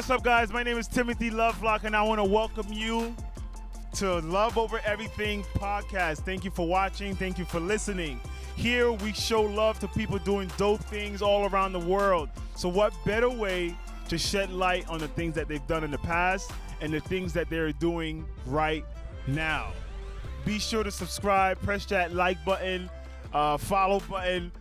What's up, guys? My name is Timothy Tlovelock, and I want to welcome you to Love Over Everything podcast. Thank you for watching. Thank you for listening. Here, we show love to people doing dope things all around the world. So what better way to shed light on the things that they've done in the past and the things that they're doing right now. Be sure to subscribe, press that like button, follow button,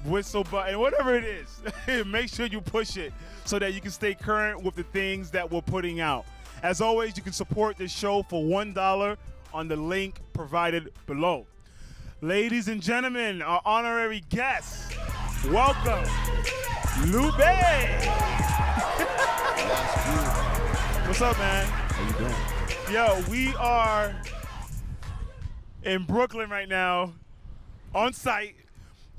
whistle button, whatever it is. Make sure you push it so that you can stay current with the things that we're putting out. As always, you can support this show for $1 on the link provided below. Ladies and gentlemen, our honorary guest, welcome, Lube. What's up, man? How you doing? Yo, we are in Brooklyn right now, on site,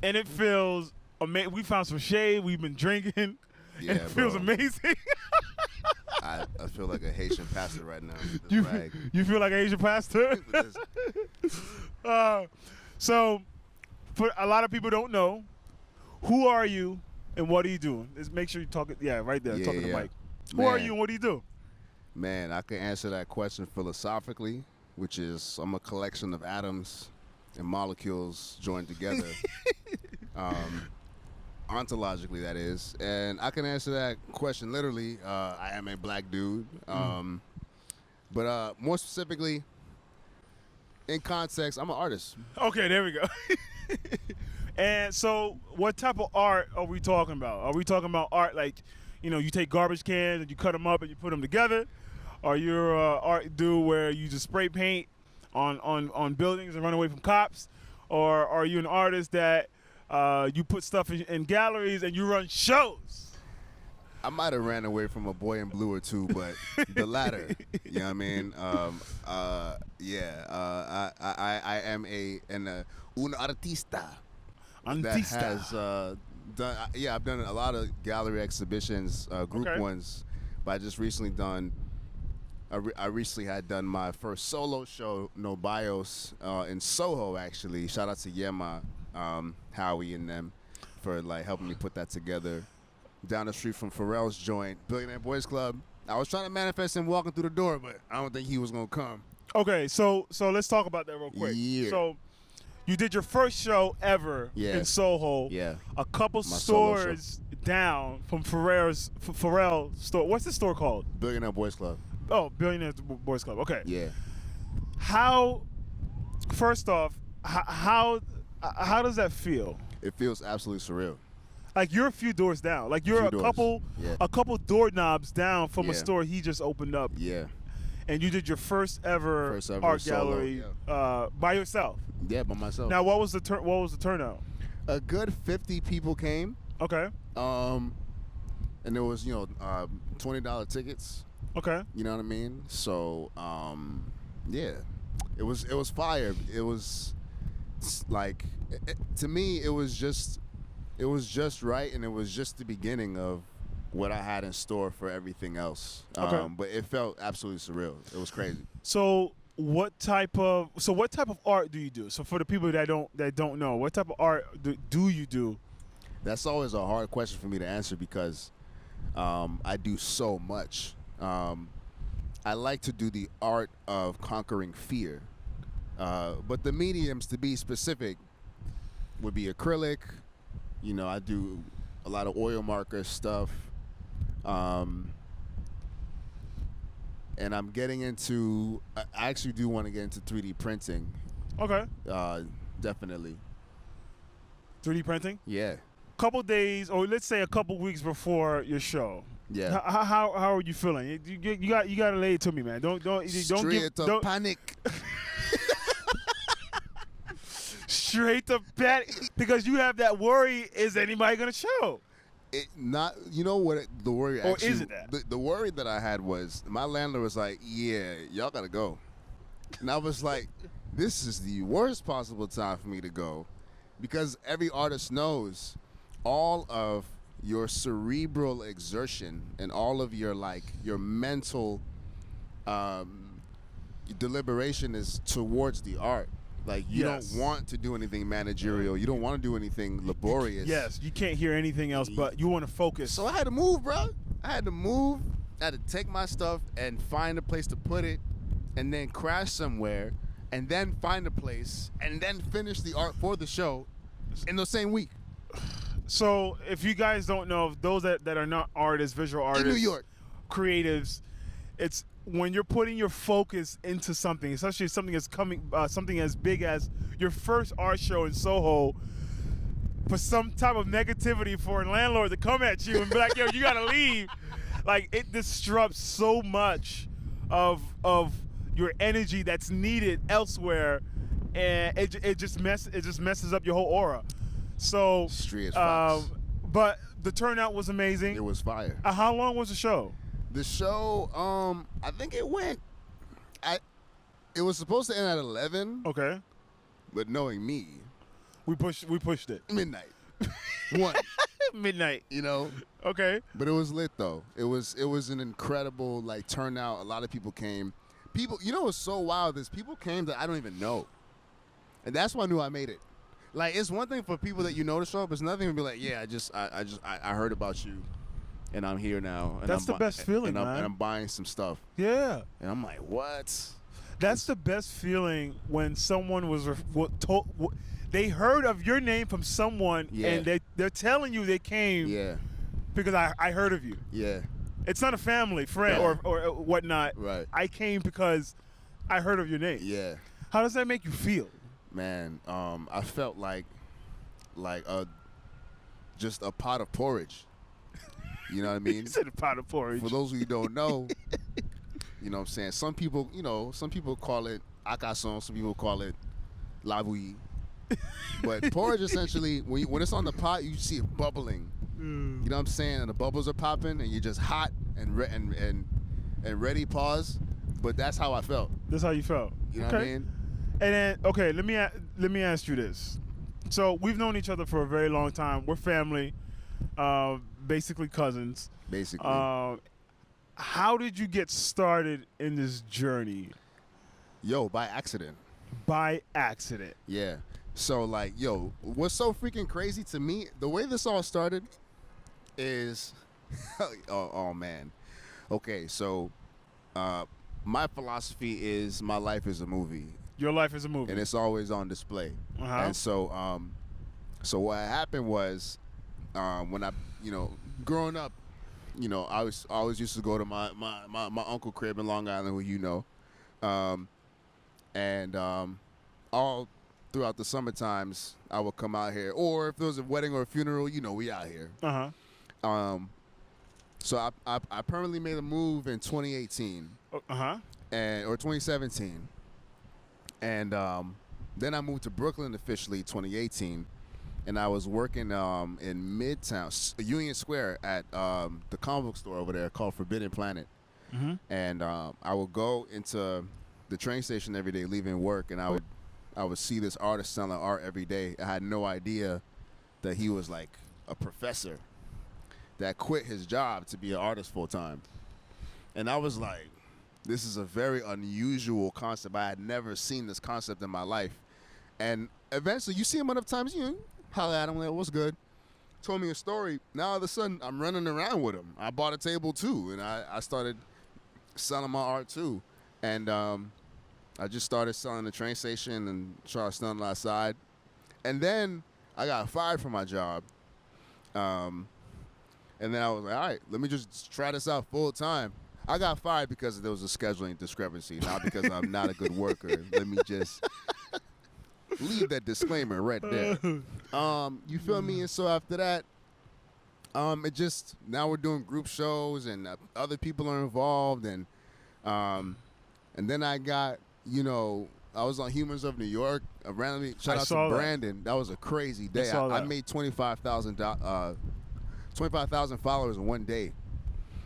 and it feels amazing. We found some shade. We've been drinking. Yeah, and it feels amazing. I feel like a Haitian pastor right now. You feel like an Asian pastor? So, for a lot of people don't know, who are you and what are you doing? Just make sure you talk it. Yeah, right there. Talking to the mic. Who are you and what do you do? Man, I can answer that question philosophically, which is I'm a collection of atoms and molecules joined together. Ontologically, that is. And I can answer that question literally. I am a black dude. But more specifically, in context, I'm an artist. Okay, there we go. And so what type of art are we talking about? Are we talking about art like, you know, you take garbage cans and you cut them up and you put them together? Are you an art dude where you just spray paint on buildings and run away from cops? Or are you an artist that you put stuff in galleries and you run shows? I might have ran away from a boy in blue or two, but the latter, you know what I mean? I am un artista. That has done. I've done a lot of gallery exhibitions, group ones, but I just recently done. I recently had done my first solo show, No Bios, in Soho. Actually, shout out to Yema, Howie, and them for like helping me put that together. Down the street from Pharrell's joint, Billionaire Boys Club. I was trying to manifest him walking through the door, but I don't think he was gonna come. Okay, so let's talk about that real quick. Yeah. So you did your first show ever in Soho. Yeah. A couple stores down from Pharrell's store. What's the store called? Billionaire Boys Club. Oh, Billionaire Boys Club. Okay. Yeah. First off, how does that feel? It feels absolutely surreal. Like you're a few doors down. Like you're a couple doorknobs down from a store he just opened up. Yeah. And you did your first ever art gallery by yourself. Yeah, by myself. Now, what was the turnout? A good 50 people came. Okay. And there was $20 tickets. Okay. You know what I mean? So it was fire. It was like to me it was just right, and it was just the beginning of what I had in store for everything else. But it felt absolutely surreal. It was crazy. So what type of art do you do? So for the people that don't know, what type of art do you do? That's always a hard question for me to answer because I do so much. I like to do the art of conquering fear. But the mediums, to be specific, would be acrylic. You know, I do a lot of oil marker stuff. And I'm getting into, I actually do want to get into 3D printing. Okay. Definitely. 3D printing? Yeah. Couple days, or let's say a couple weeks before your show. Yeah. How are you feeling? You got to lay it to me, man. Don't panic. Straight to panic, because you have that worry. Is anybody gonna show? You know what the worry actually, or is it that? The worry that I had was my landlord was like, yeah, y'all gotta go. And I was like, this is the worst possible time for me to go, because every artist knows all of your cerebral exertion and all of your mental deliberation is towards the art. Like, you don't want to do anything managerial. You don't want to do anything laborious. Yes, you can't hear anything else, but you want to focus. So I had to move, bro. I had to move. I had to take my stuff and find a place to put it, and then crash somewhere, and then find a place, and then finish the art for the show in the same week. So if you guys don't know, those that are not artists, visual artists, In New York, creatives, it's when you're putting your focus into something, especially something that's something as big as your first art show in Soho, for some type of negativity for a landlord to come at you and be like, yo, you gotta leave. Like, it disrupts so much of your energy that's needed elsewhere, and it just messes up your whole aura. So, street facts. But the turnout was amazing. It was fire. How long was the show? The show, I think it was supposed to end at 11. Okay. But knowing me, we pushed it. Midnight. 1. Midnight. You know? Okay. But it was lit though. It was an incredible like turnout. A lot of people came. People, you know what's so wild is people came that I don't even know. And that's why I knew I made it. Like, it's one thing for people that you know to show up. It's nothing to be like, yeah, I heard about you, and I'm here now. And that's the best feeling, man. And I'm buying some stuff. Yeah. And I'm like, what? That's the best feeling when someone they heard of your name from someone, and they're telling you they came. Yeah. Because I heard of you. Yeah. It's not a family, friend, or whatnot. Right. I came because I heard of your name. Yeah. How does that make you feel? Man, I felt like just a pot of porridge. You know what I mean? You said a pot of porridge. For those of you who don't know, you know what I'm saying? Some people call it acason, some people call it la bouillie. But porridge, essentially, when it's on the pot, you see it bubbling. You know what I'm saying? And the bubbles are popping, and you're just hot and ready. Pause. But that's how I felt. That's how you felt. You know what I mean? And then, okay, let me ask you this. So we've known each other for a very long time. We're family, basically cousins. Basically. How did you get started in this journey? Yo, by accident. By accident. Yeah. So, like, yo, what's so freaking crazy to me, the way this all started is, oh, man. Okay, so my philosophy is my life is a movie. Your life is a movie. And it's always on display. Uh-huh. And so what happened was when I, growing up, I always used to go to my uncle crib in Long Island, who you know. And all throughout the summer times, I would come out here. Or if there was a wedding or a funeral, we out here. Uh-huh. So I permanently made a move in 2018. Uh-huh. Or 2017. And then I moved to Brooklyn officially 2018. And I was working in Midtown, Union Square, at the comic book store over there called Forbidden Planet. Mm-hmm. And I would go into the train station every day, leaving work, and I would see this artist selling art every day. I had no idea that he was like a professor that quit his job to be an artist full time. And I was like, this is a very unusual concept. I had never seen this concept in my life. And eventually, you see him enough times, holla at him, like, what's good? Told me a story. Now, all of a sudden, I'm running around with him. I bought a table, too, and I started selling my art, too. And I just started selling the train station and started selling outside. And then I got fired from my job. And then I was like, all right, let me just try this out full time. I got fired because there was a scheduling discrepancy, not because I'm not a good worker. Let me just leave that disclaimer right there. You feel me? And so after that, now we're doing group shows and other people are involved. And then I got, I was on Humans of New York. Randomly, shout out to Brandon. That was a crazy day. I made 25,000 followers in one day.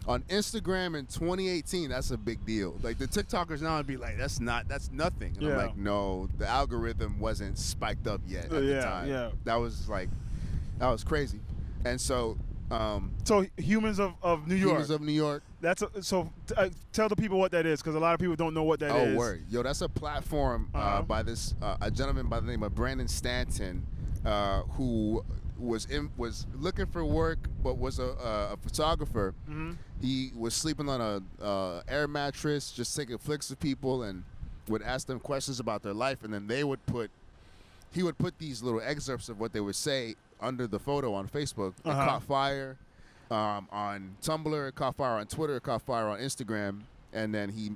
On Instagram in 2018, that's a big deal. Like, the TikTokers now would be like, that's nothing. And I'm like, no, the algorithm wasn't spiked up yet at the time. Yeah. That was crazy. And so Humans of New York. Humans of New York. Tell the people what that is, because a lot of people don't know what that is. Oh, word. Yo, that's a platform by this a gentleman by the name of Brandon Stanton, who was looking for work, but was a photographer. Mm-hmm. He was sleeping on a air mattress, just taking flicks of people, and would ask them questions about their life, and then he would put these little excerpts of what they would say under the photo on Facebook. It caught fire on Tumblr, it caught fire on Twitter, it caught fire on Instagram, and then he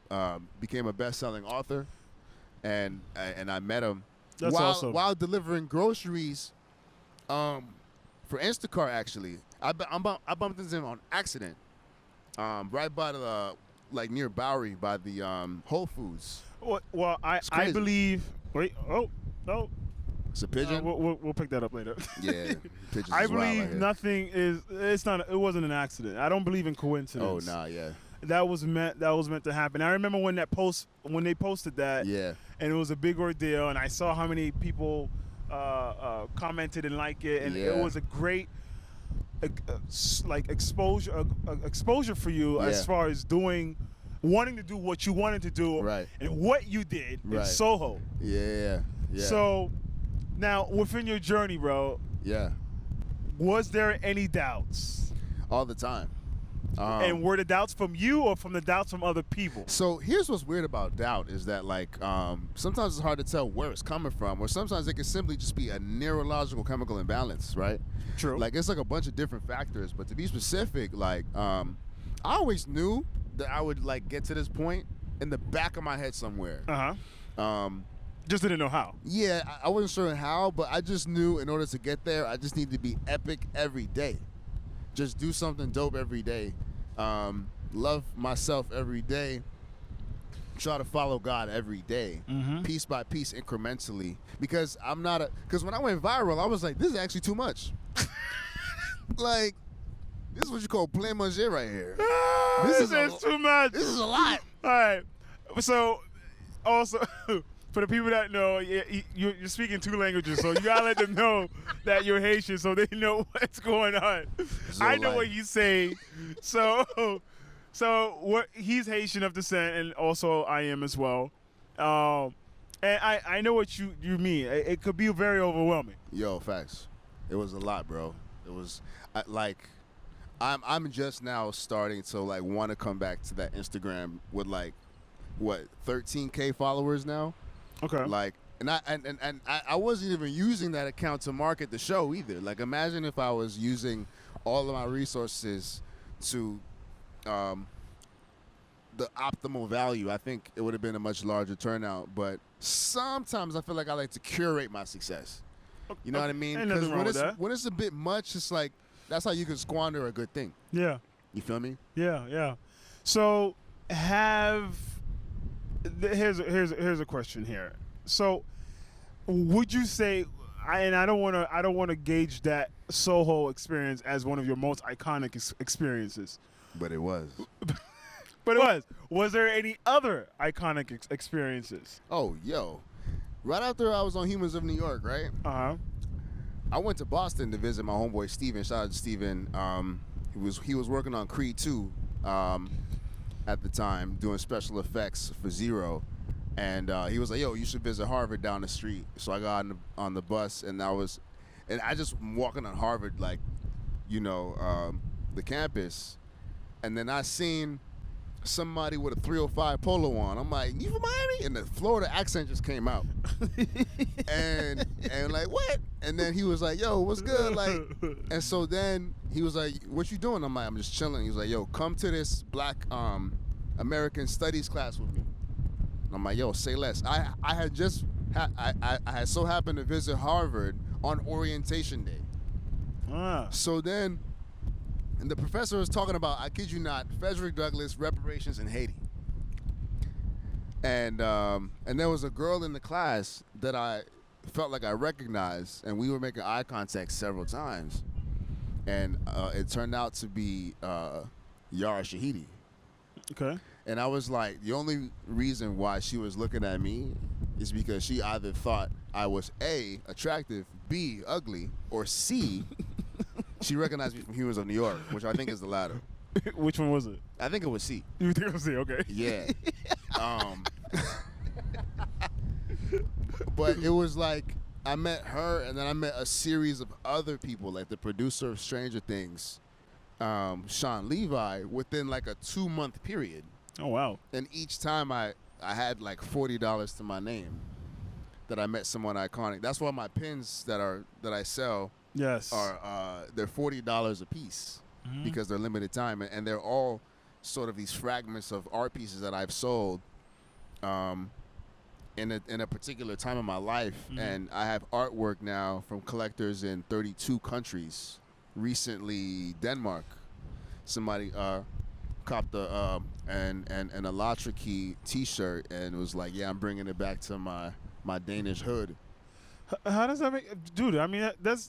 became a best-selling author, and I met him while delivering groceries for Instacart. Actually, I bumped into him on accident, right by the near Bowery by the Whole Foods. Well, I believe. Wait, no. It's a pigeon. We'll pick that up later. Yeah, pigeons. I believe nothing is. It's not. It wasn't an accident. I don't believe in coincidence. Oh nah, yeah. That was meant to happen. I remember when they posted that. Yeah. And it was a big ordeal, and I saw how many people commented and liked it, and it was a great exposure for you as far as wanting to do what you wanted to do, right? And what you did in Soho. Yeah. So now within your journey, bro. Yeah. Was there any doubts? All the time. And were the doubts from you or from the doubts from other people? So here's what's weird about doubt is that sometimes it's hard to tell where it's coming from, or sometimes it can simply just be a neurological chemical imbalance, right? True. It's a bunch of different factors, but to be specific, I always knew that I would get to this point in the back of my head somewhere. Just didn't know how. Yeah, I wasn't sure how, but I just knew in order to get there, I just need to be epic every day. Just do something dope every day. Love myself every day. Try to follow God every day, piece by piece, incrementally. Because because when I went viral, I was like, this is actually too much. This is what you call plein manger right here. This is too much. This is a lot. All right. So, also, for the people that know, you're speaking 2 languages, so you gotta let them know that you're Haitian, so they know what's going on. I know what he's saying. So what he's Haitian of descent, and also I am as well. And I know what you mean. It could be very overwhelming. Yo, facts. It was a lot, bro. It was I'm just now starting to want to come back to that Instagram with 13K followers now. Okay. And I wasn't even using that account to market the show either. Imagine if I was using all of my resources to the optimal value. I think it would have been a much larger turnout. But sometimes I feel like I like to curate my success. You know what I mean? Ain't nothing wrong with that. When it's a bit much, it's that's how you can squander a good thing. Yeah. You feel me? Yeah. So here's a question here. So would you say, and I don't want to gauge that Soho experience as one of your most iconic experiences, but it was. Was there any other iconic experiences? Oh, yo. Right after I was on Humans of New York, right? I went to Boston to visit my homeboy Steven. Shout out to Steven. He was working on Creed 2 at the time, doing special effects for Zero. And he was like, yo, you should visit Harvard down the street. So I got on the bus, and I just walking on Harvard, the campus. And then I seen somebody with a 305 polo on. I'm like, you from Miami? And the Florida accent just came out. and what? And then he was like, yo, what's good? And so then he was like, what you doing? I'm like, I'm just chilling. He was like, yo, come to this Black American Studies class with me. I'm like, yo, say less. I had so happened to visit Harvard on orientation day. So then, and the professor was talking about, I kid you not, Frederick Douglass, reparations in Haiti. And there was a girl in the class that I felt like I recognized, and we were making eye contact several times. And it turned out to be Yara Shahidi. Okay. And I was like, the only reason why she was looking at me is because she either thought I was A, attractive, B, ugly, or C, she recognized me from Humans of New York, which I think is the latter. Which one was it? I think it was C. You think it was C? Okay. Yeah. But it was I met her, and then I met a series of other people, like the producer of Stranger Things, Sean Levi, within like a 2-month period. Oh wow! And each time I had like $40 to my name that I met someone iconic. That's why my pins that I sell are they're $40 a piece because they're limited time, and they're all sort of these fragments of art pieces that I've sold in a particular time of my life. And I have artwork now from collectors in 32 countries. Recently, Denmark, somebody copped an Allotroqy T-shirt and was like, "Yeah, I'm bringing it back to my Danish hood." How does that make, dude? I mean, that's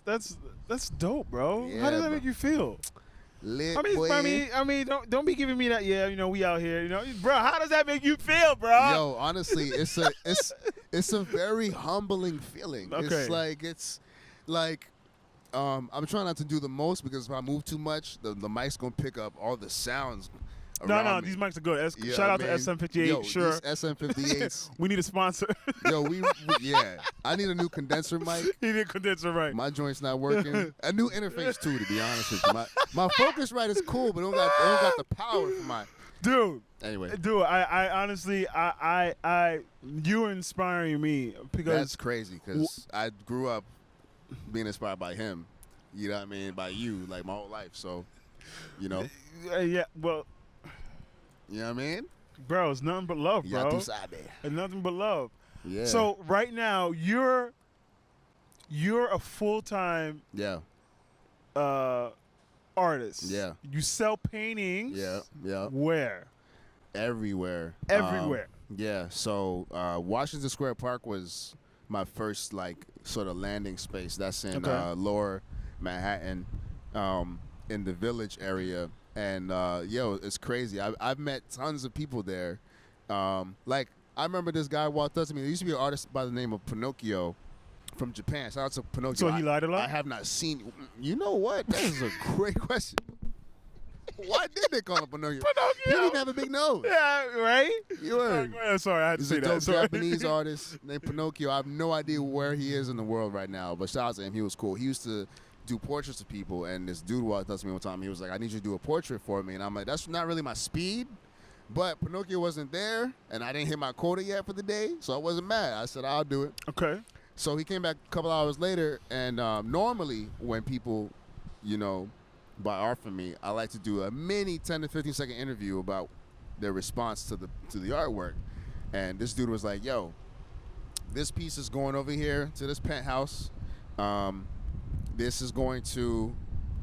dope, bro. Yeah, How does that make you feel? Lit, I mean, don't be giving me that. Yeah, we out here, bro. How does that make you feel, bro? Yo, honestly, it's a very humbling feeling. Okay. It's like I'm trying not to do the most, because if I move too much, the mic's gonna pick up all the sounds. No, these mics are good. Shout out to SM58. Yo, sure, these SM58s. We need a sponsor. Yo, yeah. I need a new condenser mic. You need a condenser mic. My joint's not working. A new interface too, to be honest with you. My Focusrite is cool, but it don't got the power for my. Dude. Anyway. Dude, I honestly, you're inspiring me, because That's crazy, because I grew up being inspired by him. You know what I mean? By you, like my whole life. So, yeah, well. You know what I mean? Bro, it's nothing but love, bro. Ya tu sabe. It's nothing but love. Yeah. So right now, you're a full-time artist. Yeah. You sell paintings. Yeah. Where? Everywhere. Yeah. So Washington Square Park was my first sort of landing space. That's in Lower Manhattan, in the Village area. And it's crazy. I've met tons of people there. I remember this guy walked up to me. There used to be an artist by the name of Pinocchio from Japan. Shout out to Pinocchio. So he lied a lot? I have not seen. You know what? That is a great question. Why did they call him Pinocchio? He didn't have a big nose. Yeah, right? You heard. Sorry, I had to He's say a that. dope Sorry. Japanese artist named Pinocchio. I have no idea where he is in the world right now, but shout out to him. He was cool. He used to do portraits of people, and this dude walked up to me one time. He was like, "I need you to do a portrait for me," and I'm like, "That's not really my speed." But Pinocchio wasn't there, and I didn't hit my quota yet for the day, so I wasn't mad. I said, "I'll do it." Okay. So he came back a couple hours later, and normally when people, buy art from me, I like to do a mini 10 to 15 second interview about their response to the artwork. And this dude was like, "Yo, this piece is going over here to this penthouse. This is going to,"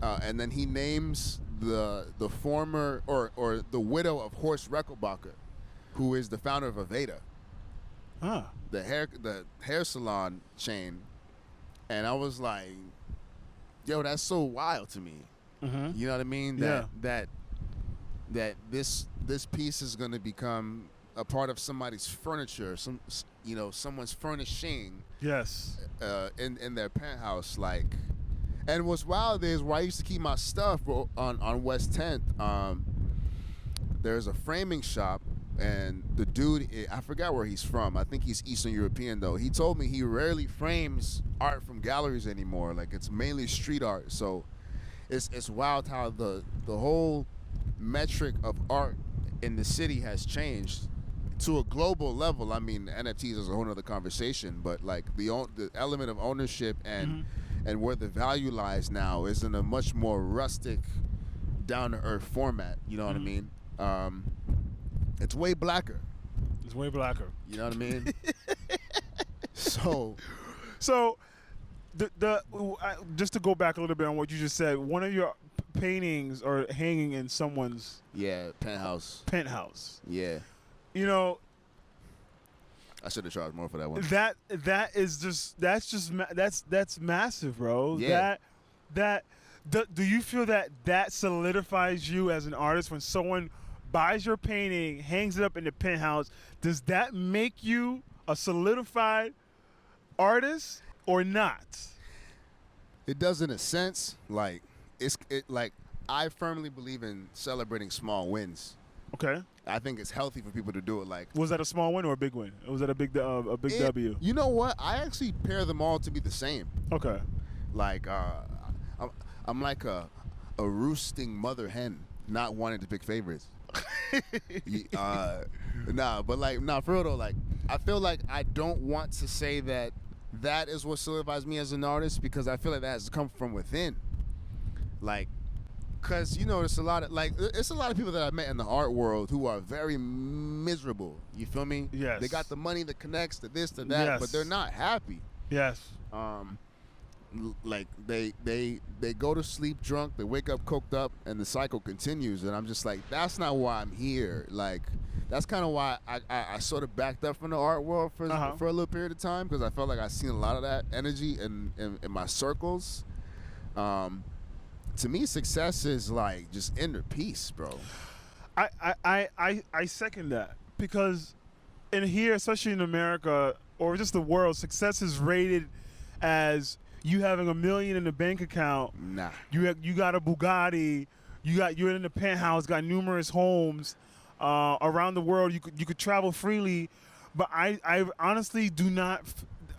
and then he names the former or the widow of Horst Reckelbacher, who is the founder of Aveda, the hair salon chain. And I was like, "Yo, that's so wild to me." Mm-hmm. You know what I mean? That this piece is going to become a part of somebody's furniture, someone's furnishing. Yes. In their penthouse, and what's wild is where I used to keep my stuff on West 10th. There's a framing shop, and the dude, I forgot where he's from. I think he's Eastern European though. He told me he rarely frames art from galleries anymore. It's mainly street art. So it's wild how the whole metric of art in the city has changed to a global level. I mean, NFTs is a whole other conversation, but the element of ownership and where the value lies now is in a much more rustic, down-to-earth format. You know what I mean? It's way blacker. It's way blacker. You know what I mean? So just to go back a little bit on what you just said, one of your paintings are hanging in someone's penthouse. Yeah. I should have charged more for that one. That's massive, bro. Yeah. Do you feel that solidifies you as an artist when someone buys your painting, hangs it up in the penthouse? Does that make you a solidified artist or not? It does in a sense. I firmly believe in celebrating small wins. Okay. I think it's healthy for people to do it. Like, was that a small win or a big win? Was that a big W? You know what? I actually pair them all to be the same. Okay. Like, I'm like a roosting mother hen, not wanting to pick favorites. For real though, like, I feel like I don't want to say that is what solidifies me as an artist, because I feel like that has come from within. Like, cause it's a lot of people that I met in the art world who are very miserable. You feel me? Yes. They got the money that connects to this, to that, Yes. but they're not happy. Yes. Like they go to sleep drunk, they wake up coked up, and the cycle continues. And I'm just like, that's not why I'm here. Like, that's kind of why I sort of backed up from the art world for a little period of time, because I felt like I seen a lot of that energy in my circles. To me, success is like just inner peace, bro. I second that, because in here, especially in America or just the world, success is rated as you having $1 million in the bank account. Nah. You got a Bugatti. You're in the penthouse. Got numerous homes around the world. You could travel freely, but I honestly do not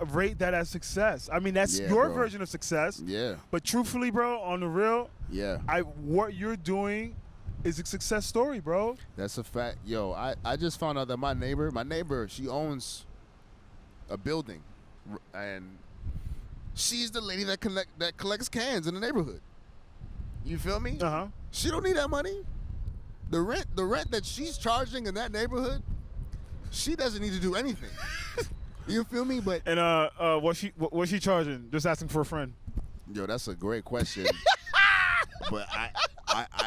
rate that as success. I mean, that's your version of success. Yeah. But truthfully, bro, on the real, yeah, what you're doing is a success story, bro. That's a fact. Yo, I just found out that my neighbor, she owns a building, and she's the lady that collects cans in the neighborhood. You feel me? She don't need that money. The rent that she's charging in that neighborhood, she doesn't need to do anything. You feel me? But what's she charging? Just asking for a friend. Yo, that's a great question. But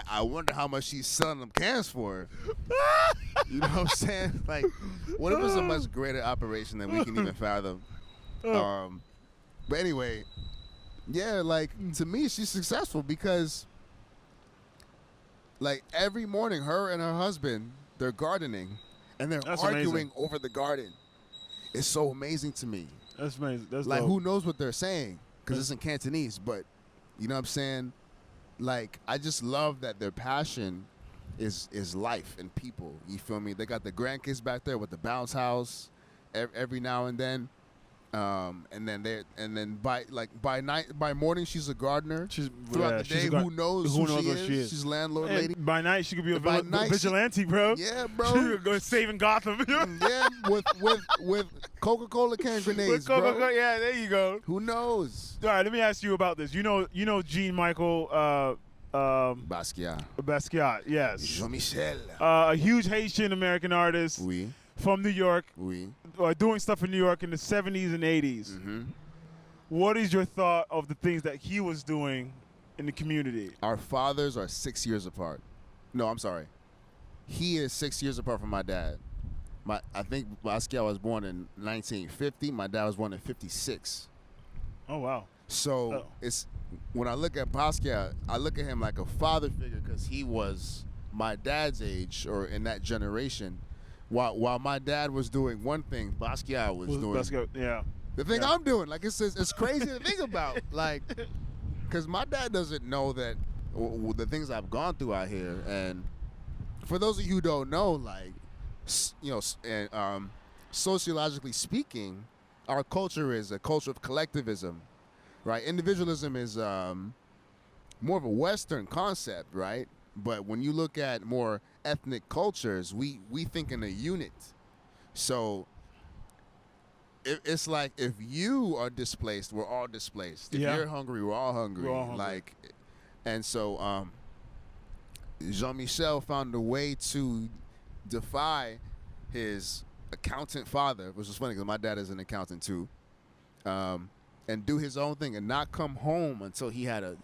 I wonder how much she's selling them cans for. You know what I'm saying? Like, what if it's a much greater operation than we can even fathom? But anyway, yeah, like, to me, she's successful because, like, every morning, her and her husband, they're gardening, and they're arguing over the garden. It's so amazing to me. That's amazing. That's like, dope. who knows what they're saying, because it's in Cantonese, but you know what I'm saying? Like, I just love that their passion is life and people. You feel me? They got the grandkids back there with the bounce house every now and then. And then by morning she's a gardener. Throughout the day, who knows who she is? She's a landlord lady. By night she could be a vigilante, bro. Yeah, bro. She's going saving Gotham. Yeah, with Coca-Cola can grenades, bro. Yeah, there you go. Who knows? All right, let me ask you about this. You know Jean-Michel Basquiat, yes. Jean-Michel. A huge Haitian American artist. Oui. From New York. Oui. Doing stuff in New York in the 70s and 80s. Mm-hmm. What is your thought of the things that he was doing in the community? Our fathers are 6 years apart. No, I'm sorry. He is 6 years apart from my dad. I think Basquiat was born in 1950. My dad was born in 56. Oh, wow. So it's when I look at Basquiat, I look at him like a father figure because he was my dad's age or in that generation. While my dad was doing one thing, Basquiat was doing the thing I'm doing. Like, it's crazy to think about. Like, because my dad doesn't know that the things I've gone through out here. And for those of you who don't know, like, sociologically speaking, our culture is a culture of collectivism, right? Individualism is more of a Western concept, right? But when you look at more ethnic cultures, we think in a unit. So it's like, if you are displaced, we're all displaced. If you're hungry, we're all hungry. Like, and so Jean-Michel found a way to defy his accountant father, which is funny because my dad is an accountant too, and do his own thing and not come home until he had a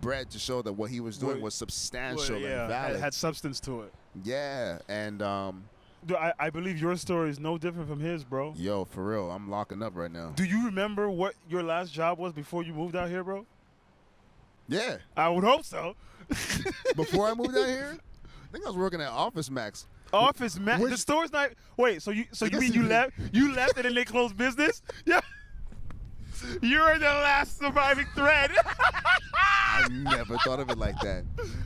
bread to show that what he was doing was substantial and valid. Had substance to it. Yeah, and I believe your story is no different from his, bro. Yo, for real, I'm locking up right now. Do you remember what your last job was before you moved out here, bro? Yeah. I would hope so. Before I moved out here? I think I was working at Office Max. Office Max? The store's not... Wait, so you mean you left? You left and then they closed business? Yeah. You're the last surviving thread. I I never thought of it like that.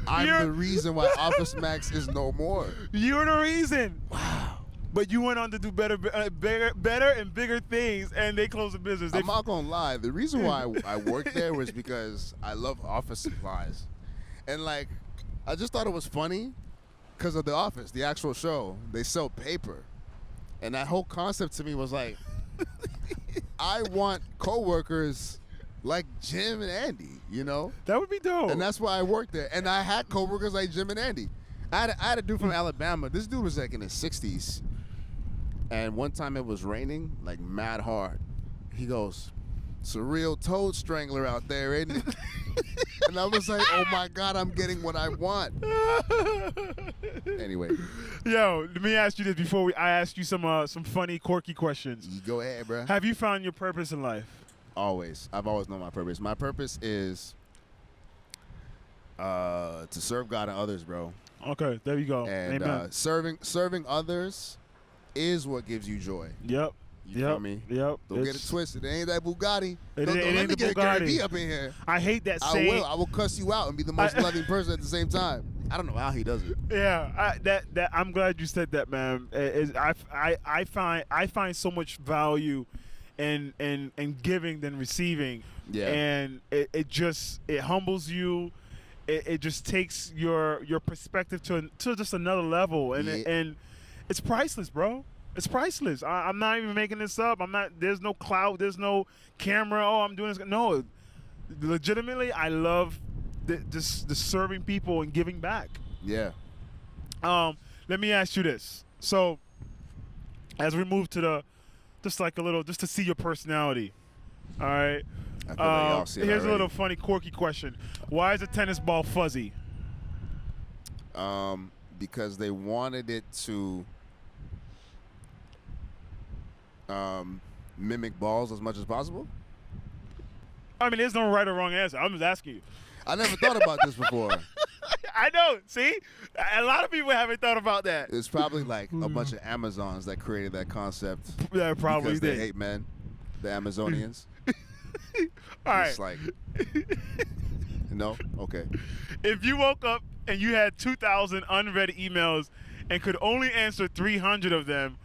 I'm the reason why Office Max is no more. You're the reason. Wow. But you went on to do better and bigger things, and they closed the business. I'm not gonna lie. The reason why I worked there was because I love office supplies, and like, I just thought it was funny because of The Office, the actual show. They sell paper, and that whole concept to me was like, I want coworkers like Jim and Andy. You know, that would be dope. And that's why I worked there. And I had coworkers like Jim and Andy. I had a dude from Alabama. This dude was like in his 60s. And one time it was raining, like mad hard. He goes, "Surreal toad strangler out there, isn't it?" And I was like, oh my God, I'm getting what I want. Anyway. Yo, let me ask you this before I ask you some funny, quirky questions. You go ahead, bro. Have you found your purpose in life? Always. I've always known my purpose. My purpose is to serve God and others, bro. Okay, there you go. And Amen. Serving others is what gives you joy. Yep. You feel me? Yep. Don't get it twisted. It ain't that Bugatti. It Don't ain't let me the get Bugatti. Gary V up in here. I hate that saying. I will cuss you out and be the most loving person at the same time. I don't know how he does it. Yeah, I'm glad you said that, man. I find so much value in giving than receiving. Yeah. And it humbles you. It just takes your perspective to just another level, and and it's priceless, bro. It's priceless. I'm not even making this up. There's no clout. There's no camera. Oh, I'm doing this. No, legitimately, I love the serving people and giving back. Yeah. Let me ask you this. So, as we move to just to see your personality. All right. I feel like y'all see it here's already. a little funny, quirky question. Why is a tennis ball fuzzy? Because they wanted it to mimic balls as much as possible. I mean, there's no right or wrong answer. I'm just asking you. I never thought about this before. I know. See? A lot of people haven't thought about that. It's probably like a bunch of Amazons that created that concept. Yeah, probably because did. they hate men, the Amazonians. All right. It's like, no? Okay. If you woke up and you had 2,000 unread emails and could only answer 300 of them,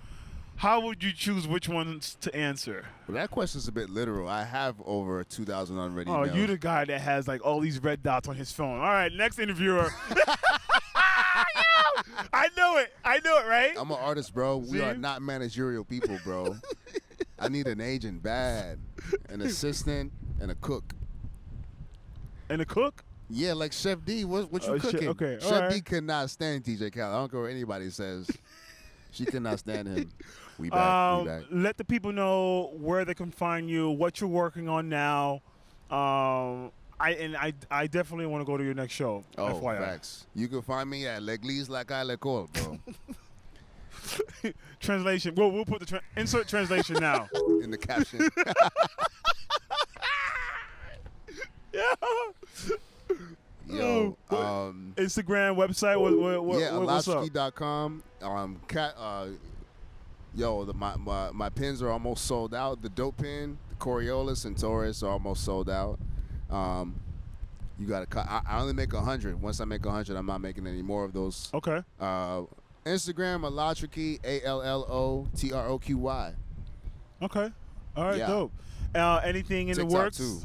how would you choose which ones to answer? Well, that question's a bit literal. I have over 2,000 unread emails. Oh, you the guy that has like all these red dots on his phone. All right, next interviewer. I knew it, right? I'm an artist, bro. See? We are not managerial people, bro. I need an agent bad, an assistant, and a cook. And a cook? Yeah, like Chef D. What you cooking? Okay, Chef D could not stand TJ Khaled. I don't care what anybody says. She could not stand him. We back. Let the people know where they can find you, what you're working on now. I definitely want to go to your next show. Oh, FYI. facts. You can find me at L'Église La L'école, bro. Translation. We'll put the insert translation now. In the caption. Yo, Instagram, website. What, yeah, what's up? Allotroqy.com. My pins are almost sold out. The dope pin, the Coriolis and Taurus are almost sold out. You got to. I only make 100. Once I make 100, I'm not making any more of those. Okay. Instagram, Allotroqy, ALLOTROQY. Okay. All right. Yeah. Dope. Anything in TikTok the works? Too.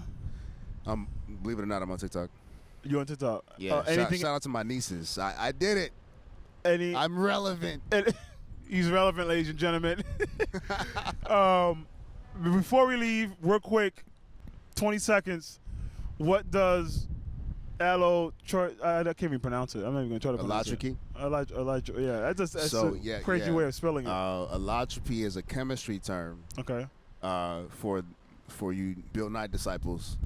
Believe it or not, I'm on TikTok. You on TikTok? Yeah. Anything? Shout out to my nieces. I did it. I'm relevant. He's relevant, ladies and gentlemen. Before we leave, real quick, 20 seconds. What does I can't even pronounce it. I'm not even going to try to pronounce it. Allotroqy? Yeah, that's a crazy way of spelling it. Allotroqy is a chemistry term. Okay. For you Bill Nye disciples.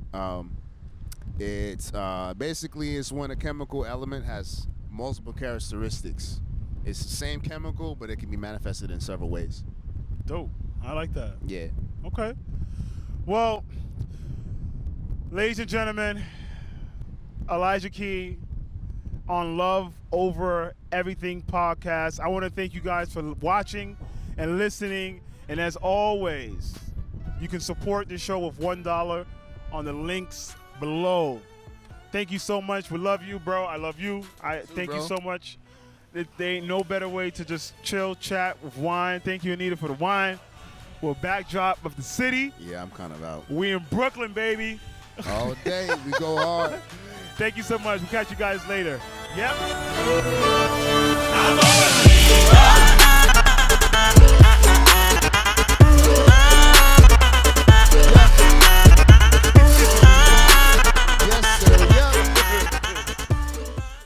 It's basically it's when a chemical element has multiple characteristics. It's the same chemical, but it can be manifested in several ways. Dope. I like that. Yeah. Okay. Well, ladies and gentlemen, Elijah Key on Love Over Everything podcast. I want to thank you guys for watching and listening. And as always, you can support the show with $1 on the links below. Thank you so much. We love you, bro. I love you. Thank you so much. There ain't no better way to just chill, chat with wine. Thank you, Anita, for the wine. We're a backdrop of the city. Yeah, I'm kind of out. We in Brooklyn, baby. All day. We go hard. Thank you so much. We'll catch you guys later. Yep.